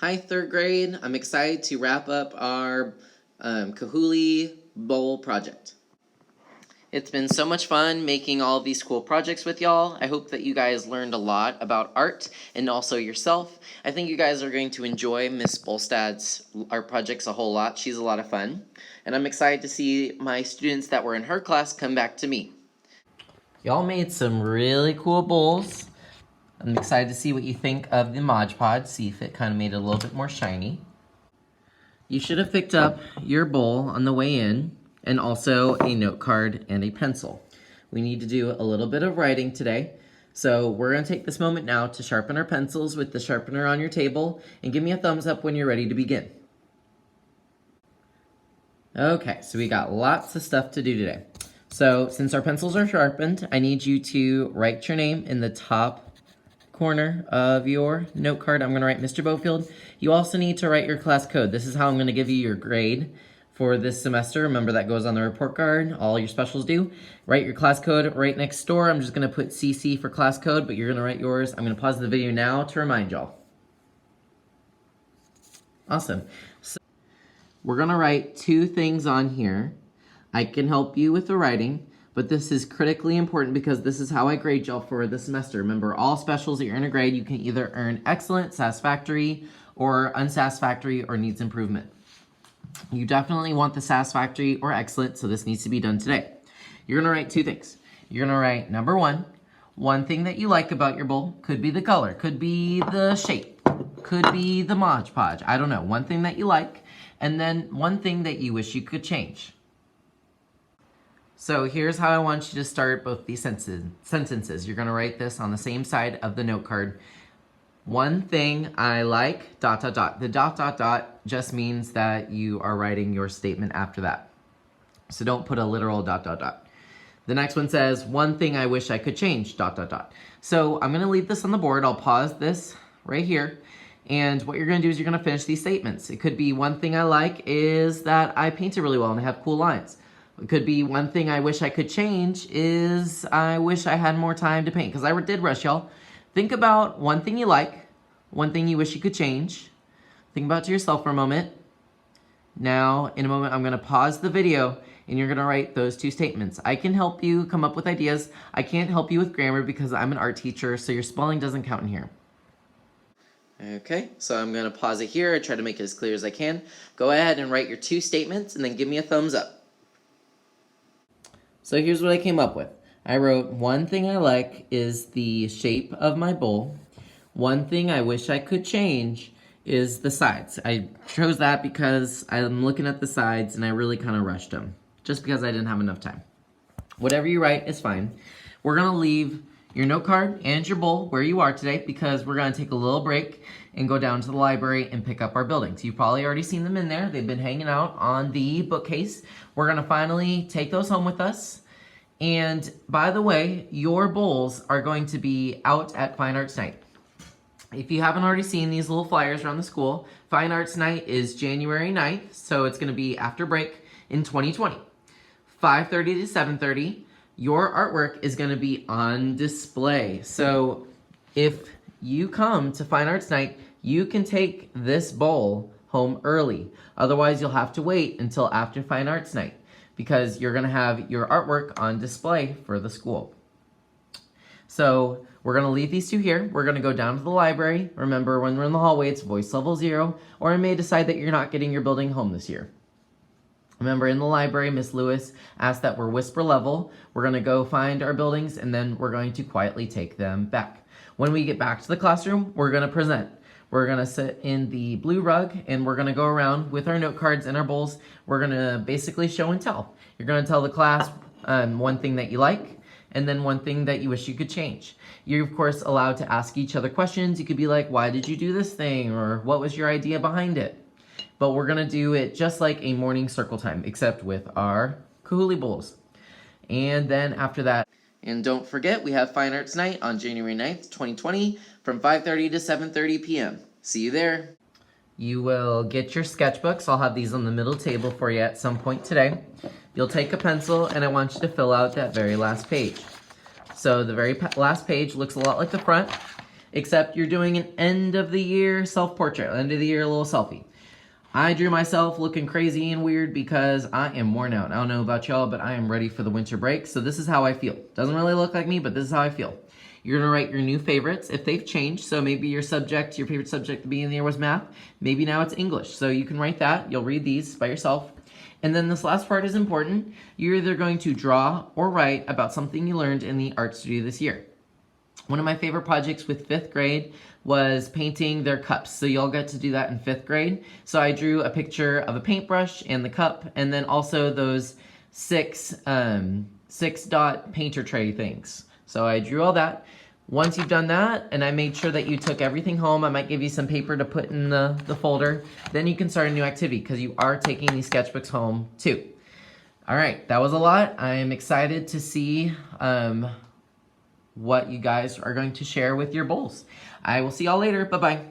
Hi, third grade. I'm excited to wrap up our Chihuly bowl project. It's been so much fun making all of these cool projects with y'all. I hope that you guys learned a lot about art and also yourself. I think you guys are going to enjoy Miss Bolstad's art projects a whole lot. She's a lot of fun. And I'm excited to see my students that were in her class come back to me. Y'all made some really cool bowls. I'm excited to see what you think of the Mod Podge, see if it kind of made it a little bit more shiny. You should have picked up your bowl on the way in, and also a note card and a pencil. We need to do a little bit of writing today, so we're going to take this moment now to sharpen our pencils with the sharpener on your table, and give me a thumbs up when you're ready to begin. Okay, so we got lots of stuff to do today. So since our pencils are sharpened, I need you to write your name in the top corner of your note card. I'm going to write Mr. Bofield. You also need to write your class code. This is how I'm going to give you your grade for this semester. Remember, that goes on the report card. All your specials do. Write your class code right next door. I'm just going to put CC for class code, but you're going to write yours. I'm going to pause the video now to remind y'all. Awesome. So we're going to write two things on here. I can help you with the writing, but this is critically important because this is how I grade y'all for the semester. Remember, all specials that you're in a grade, you can either earn excellent, satisfactory, or unsatisfactory, or needs improvement. You definitely want the satisfactory or excellent, so this needs to be done today. You're gonna write two things. You're gonna write, number one thing that you like about your bowl. Could be the color, could be the shape, could be the Mod Podge, I don't know. One thing that you like, and then one thing that you wish you could change. So here's how I want you to start both these sentences. You're going to write this on the same side of the note card. One thing I like, ... The ... just means that you are writing your statement after that. So don't put a literal ... The next one says, one thing I wish I could change ... So I'm going to leave this on the board. I'll pause this right here. And what you're going to do is you're going to finish these statements. It could be, one thing I like is that I painted really well and I have cool lines. It could be, one thing I wish I could change is I wish I had more time to paint. Because I did rush, y'all. Think about one thing you like, one thing you wish you could change. Think about it to yourself for a moment. Now, in a moment, I'm going to pause the video and you're going to write those two statements. I can help you come up with ideas. I can't help you with grammar because I'm an art teacher, so your spelling doesn't count in here. Okay, so I'm going to pause it here. I try to make it as clear as I can. Go ahead and write your two statements and then give me a thumbs up. So here's what I came up with. I wrote, one thing I like is the shape of my bowl. One thing I wish I could change is the sides. I chose that because I'm looking at the sides and I really kind of rushed them, just because I didn't have enough time. Whatever you write is fine. We're going to leave your note card and your bowl where you are today because we're going to take a little break and go down to the library and pick up our buildings. You've probably already seen them in there. They've been hanging out on the bookcase. We're going to finally take those home with us. And by the way, your bowls are going to be out at Fine Arts Night. If you haven't already seen these little flyers around the school, Fine Arts Night is January 9th, so it's going to be after break in 2020. 5:30 to 7:30, your artwork is going to be on display. So if you come to Fine Arts Night, you can take this bowl home early. Otherwise, you'll have to wait until after Fine Arts Night because you're going to have your artwork on display for the school. So we're going to leave these two here. We're going to go down to the library. Remember, when we're in the hallway, it's voice level 0, or I may decide that you're not getting your building home this year. Remember, in the library, Miss Lewis asked that we're whisper level. We're going to go find our buildings, and then we're going to quietly take them back. When we get back to the classroom, we're going to present. We're going to sit in the blue rug, and we're going to go around with our note cards and our bowls. We're going to basically show and tell. You're going to tell the class one thing that you like, and then one thing that you wish you could change. You're, of course, allowed to ask each other questions. You could be like, why did you do this thing? Or what was your idea behind it? But we're going to do it just like a morning circle time, except with our Chihuly bowls. And then after that, and don't forget, we have Fine Arts Night on January 9th, 2020, from 5:30 to 7:30 p.m. See you there. You will get your sketchbooks. I'll have these on the middle table for you at some point today. You'll take a pencil, and I want you to fill out that very last page. So the very last page looks a lot like the front, except you're doing an end of the year self-portrait, end of the year little selfie. I drew myself looking crazy and weird because I am worn out. I don't know about y'all, but I am ready for the winter break. So this is how I feel. Doesn't really look like me, but this is how I feel. You're gonna write your new favorites if they've changed. So maybe your favorite subject at the beginning of the year was math. Maybe now it's English. So you can write that. You'll read these by yourself. And then this last part is important. You're either going to draw or write about something you learned in the art studio this year. One of my favorite projects with 5th grade was painting their cups. So y'all get to do that in 5th grade. So I drew a picture of a paintbrush and the cup, and then also those six dot painter tray things. So I drew all that. Once you've done that, and I made sure that you took everything home, I might give you some paper to put in the folder, then you can start a new activity because you are taking these sketchbooks home too. All right, that was a lot. I am excited to see what you guys are going to share with your bowls. I will see y'all later. Bye-bye.